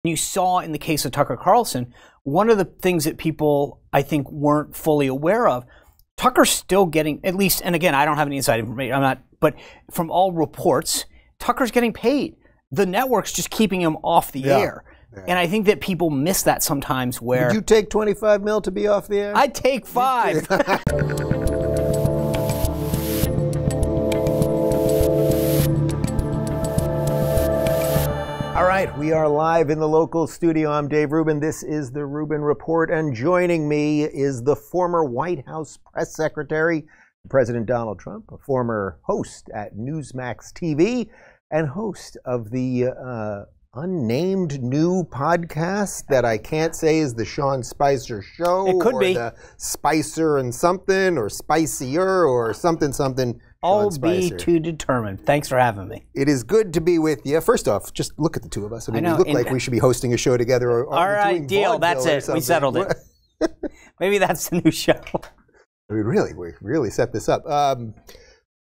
You saw in the case of Tucker Carlson, one of the things that people, I think, weren't fully aware of, Tucker's still getting, at least, and again, I don't have any inside information, but from all reports, Tucker's getting paid. The network's just keeping him off the air. Yeah. And I think that people miss that sometimes where... Would you take 25 mil to be off the air? I'd take 5. All right, we are live in the local studio. I'm Dave Rubin. This is the Rubin Report, and joining me is the former White House press secretary, President Donald Trump, a former host at Newsmax TV, and host of the unnamed new podcast that I can't say is the Sean Spicer Show. It could be. The Spicer and something, or Spicier, or something. All be to determine. Thanks for having me. It is good to be with you. First off, just look at the two of us. I mean, we look like we should be hosting a show together. Or all right, deal. That's it. We settled it. Maybe that's the new show. We really set this up.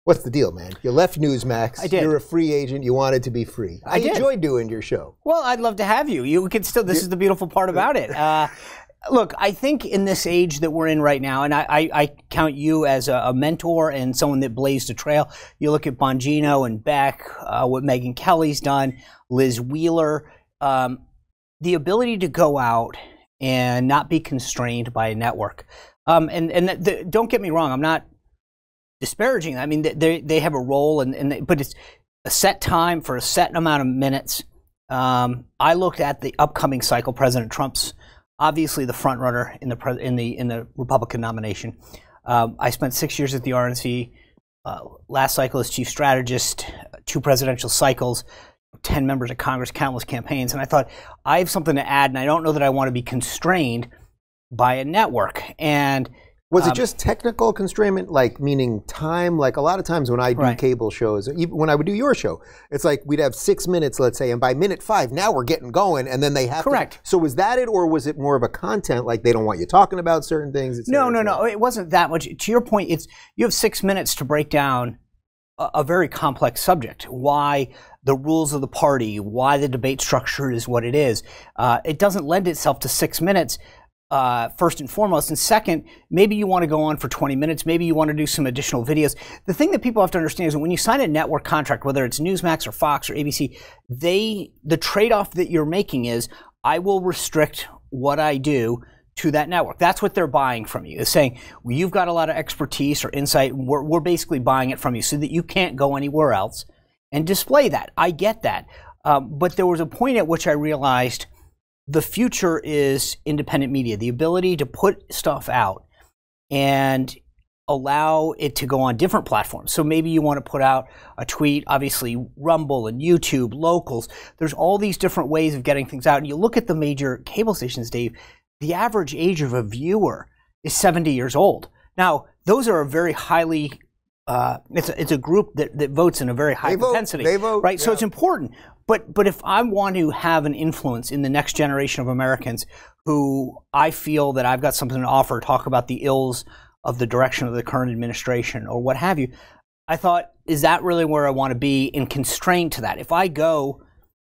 What's the deal, man? You left Newsmax. I did. You're a free agent. You wanted to be free. I enjoyed doing your show. Well, I'd love to have you. You can still. This is the beautiful part about it. Look, I think in this age that we're in right now, and I count you as a mentor and someone that blazed a trail. You look at Bongino and Beck, what Megyn Kelly's done, Liz Wheeler, the ability to go out and not be constrained by a network. Don't get me wrong, I'm not disparaging. I mean, they have a role, but it's a set time for a set amount of minutes. I looked at the upcoming cycle, President Trump's obviously the front runner in the Republican nomination. I spent 6 years at the RNC, last cycle as chief strategist, 2 presidential cycles, 10 members of Congress, countless campaigns, and I thought I have something to add, and I don't know that I want to be constrained by a network. And was it just technical constraint, like meaning time? Like a lot of times when I do cable shows, even when I would do your show, it's like we'd have 6 minutes, let's say, and by minute 5, now we're getting going, and then they have to. So was that it, or was it more of a content, like they don't want you talking about certain things? No. It wasn't that much. To your point, you have 6 minutes to break down a very complex subject. Why the rules of the party, why the debate structure is what it is. It doesn't lend itself to 6 minutes. First and foremost, and second, maybe you want to go on for 20 minutes, maybe you want to do some additional videos. The thing that people have to understand is that when you sign a network contract, whether it's Newsmax or Fox or ABC, the trade-off that you're making is, I will restrict what I do to that network. That's what they're buying from you. It's saying, well, you've got a lot of expertise or insight, and we're basically buying it from you so that you can't go anywhere else and display that. I get that. But there was a point at which I realized the future is independent media, the ability to put stuff out and allow it to go on different platforms. So maybe you want to put out a tweet, obviously Rumble and YouTube, locals. There's all these different ways of getting things out. And you look at the major cable stations, Dave, the average age of a viewer is 70 years old. Now, those are a very highly, it's a group that votes in a very high propensity. They vote, right? Yeah. So it's important. But if I want to have an influence in the next generation of Americans who I feel that I've got something to offer, talk about the ills of the direction of the current administration or what have you, I thought, is that really where I want to be, and constrained to that? If I go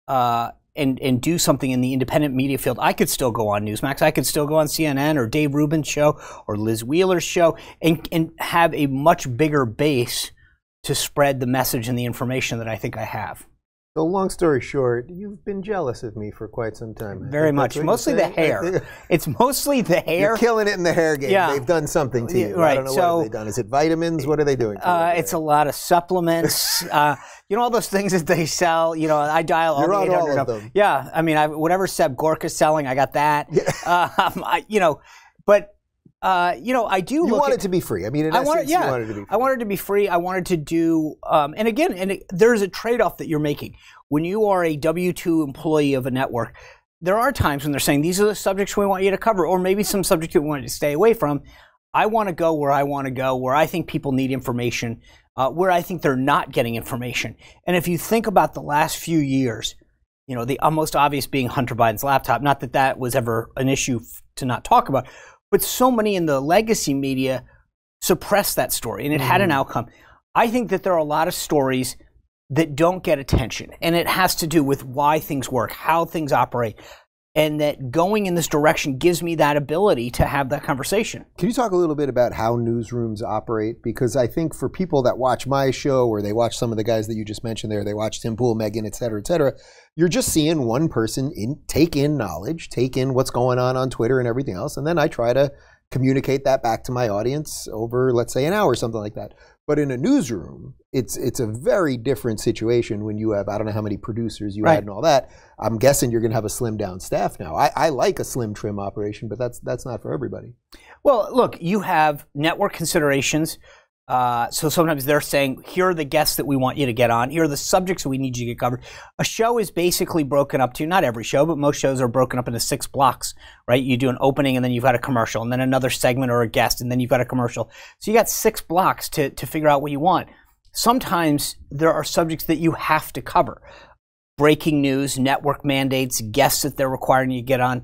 and do something in the independent media field, I could still go on Newsmax, I could still go on CNN or Dave Rubin's show or Liz Wheeler's show and have a much bigger base to spread the message and the information that I think I have. So long story short, you've been jealous of me for quite some time. Very much. Mostly the hair. It's mostly the hair. You're killing it in the hair game. Yeah. They've done something to you. Right. I don't know what have they done. Is it vitamins? What are they doing? It's a lot of supplements. All those things that they sell. I dial all the 800. All of them. Yeah. I mean, whatever Seb Gorka's selling, I got that. Yeah. But I do. You want it to be free. I mean, in essence, you wanted it to be free. I wanted to be free. I wanted to do, there's a trade-off that you're making. When you are a W-2 employee of a network, there are times when they're saying, these are the subjects we want you to cover, or maybe some subjects we want you to stay away from. I want to go where I want to go, where I think people need information, where I think they're not getting information. And if you think about the last few years, the most obvious being Hunter Biden's laptop, not that that was ever an issue to not talk about, but so many in the legacy media suppressed that story, and it had an outcome. I think that there are a lot of stories that don't get attention. And it has to do with why things work, how things operate. And that going in this direction gives me that ability to have that conversation. Can you talk a little bit about how newsrooms operate? Because I think for people that watch my show, or they watch some of the guys that you just mentioned there, they watch Tim Pool, Megan, et cetera, you're just seeing one person take in knowledge, take in what's going on Twitter and everything else. And then I try to communicate that back to my audience over, let's say, an hour, something like that. But in a newsroom, it's a very different situation when you have, I don't know how many producers you had and all that. I'm guessing you're going to have a slimmed down staff now. I like a slim trim operation, but that's not for everybody. Well, look, you have network considerations. So sometimes they're saying, here are the guests that we want you to get on. Here are the subjects that we need you to get covered. A show is basically broken up to, not every show, but most shows are broken up into 6 blocks, right? You do an opening, and then you've got a commercial, and then another segment or a guest, and then you've got a commercial. So you got 6 blocks to figure out what you want. Sometimes there are subjects that you have to cover. Breaking news, network mandates, guests that they're requiring you to get on,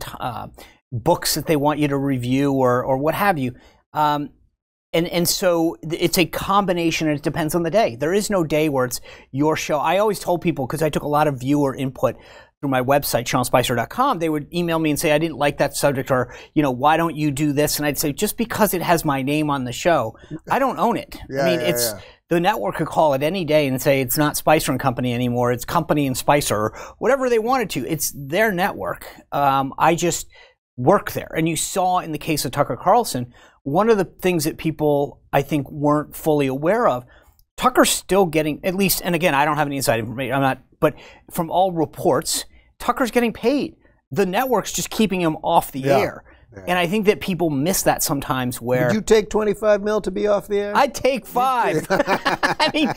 books that they want you to review, or what have you. And so it's a combination, and it depends on the day. There is no day where it's your show. I always told people, because I took a lot of viewer input through my website, SeanSpicer.com, they would email me and say, I didn't like that subject, or, why don't you do this? And I'd say, just because it has my name on the show, I don't own it. The network could call it any day and say it's not Spicer and Company anymore. It's Company and Spicer, or whatever they wanted to. It's their network. I just work there. And you saw in the case of Tucker Carlson, one of the things that people, I think, weren't fully aware of, Tucker's still getting, at least, and again, I don't have any inside information, but from all reports, Tucker's getting paid. The network's just keeping him off the air. Yeah. And I think that people miss that sometimes where... Would you take 25 mil to be off the air? I'd take 5. I mean,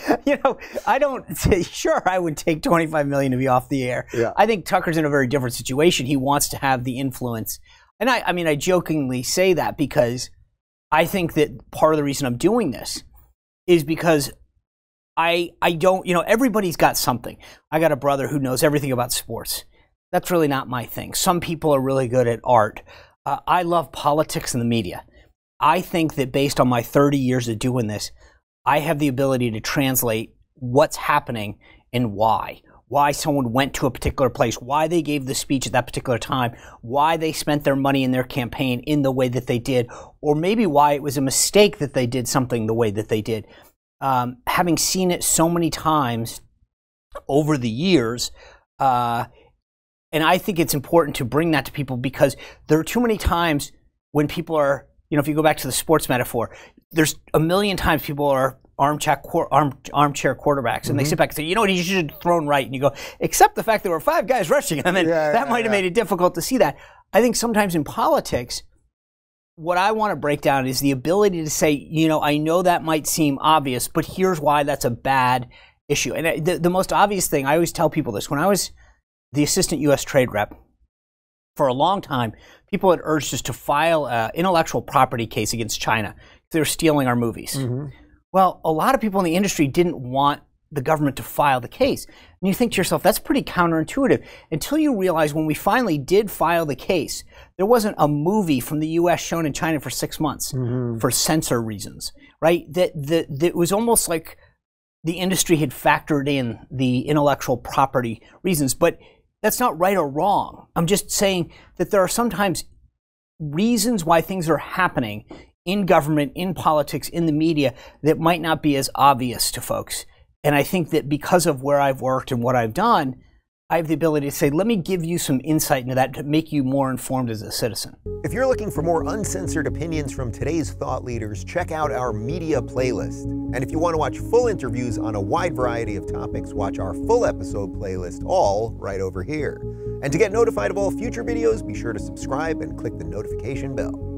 I don't say, sure, I would take 25 million to be off the air. Yeah. I think Tucker's in a very different situation. He wants to have the influence. And I jokingly say that because I think that part of the reason I'm doing this is because I don't, everybody's got something. I got a brother who knows everything about sports. That's really not my thing. Some people are really good at art. I love politics and the media. I think that based on my 30 years of doing this, I have the ability to translate what's happening and why. Why someone went to a particular place, why they gave the speech at that particular time, why they spent their money in their campaign in the way that they did, or maybe why it was a mistake that they did something the way that they did. Having seen it so many times over the years, and I think it's important to bring that to people because there are too many times when people are, if you go back to the sports metaphor, there's a million times people are armchair quarterbacks, and they sit back and say, what, he should have thrown right. And you go, except the fact there were 5 guys rushing him, and that might have made it difficult to see that. I think sometimes in politics, what I want to break down is the ability to say, I know that might seem obvious, but here's why that's a bad issue. And the most obvious thing, I always tell people this, when I was the assistant U.S. trade rep, for a long time, people had urged us to file an intellectual property case against China. They were stealing our movies. Mm-hmm. Well, a lot of people in the industry didn't want the government to file the case. And you think to yourself, that's pretty counterintuitive. Until you realize when we finally did file the case, there wasn't a movie from the U.S. shown in China for 6 months for censor reasons, right? That it was almost like the industry had factored in the intellectual property reasons. But that's not right or wrong. I'm just saying that there are sometimes reasons why things are happening in government, in politics, in the media that might not be as obvious to folks. And I think that because of where I've worked and what I've done, I have the ability to say, let me give you some insight into that to make you more informed as a citizen. If you're looking for more uncensored opinions from today's thought leaders, check out our media playlist. And if you want to watch full interviews on a wide variety of topics, watch our full episode playlist, all right over here. And to get notified of all future videos, be sure to subscribe and click the notification bell.